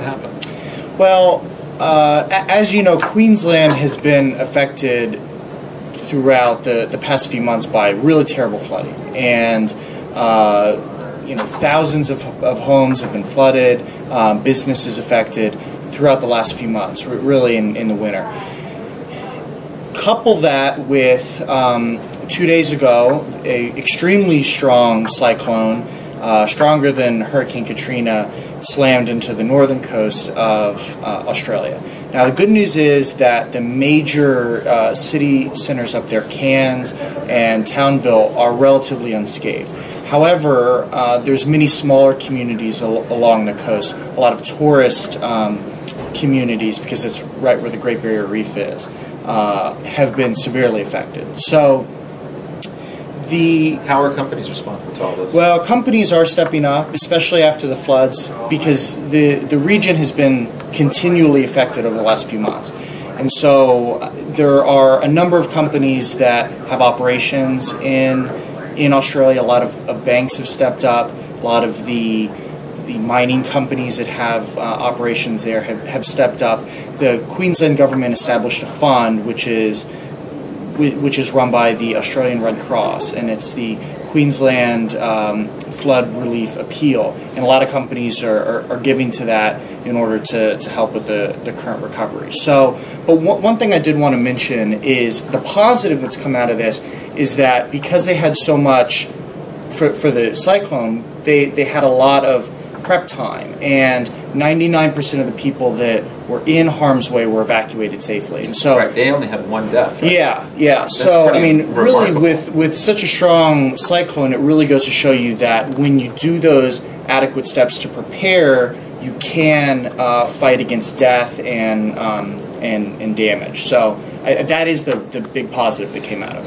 happened? Well, as you know, Queensland has been affected throughout the past few months by really terrible flooding, and thousands of homes have been flooded, businesses affected throughout the last few months, really in the winter. Couple that with 2 days ago, a extremely strong cyclone, stronger than Hurricane Katrina, slammed into the northern coast of Australia. Now the good news is that the major city centers up there, Cairns and Townville, are relatively unscathed. However, there's many smaller communities along the coast, a lot of tourist communities, because it's right where the Great Barrier Reef is, have been severely affected. So how are companies responsible to all this? Well, companies are stepping up, especially after the floods, because the region has been continually affected over the last few months. And so there are a number of companies that have operations in Australia. A lot of banks have stepped up. A lot of the mining companies that have operations there have stepped up. The Queensland government established a fund which is run by the Australian Red Cross, and it's the Queensland Flood Relief Appeal. And a lot of companies are giving to that in order to help with the current recovery. So, but one thing I did want to mention is the positive that's come out of this is that because they had so much for the cyclone, they had a lot of prep time, and 99% of the people that were in harm's way were evacuated safely. And so, right, they only had one death. Right? Yeah. So I mean, really, with such a strong cyclone, it really goes to show you that when you do those adequate steps to prepare, you can fight against death and damage. So that is the big positive that came out of it.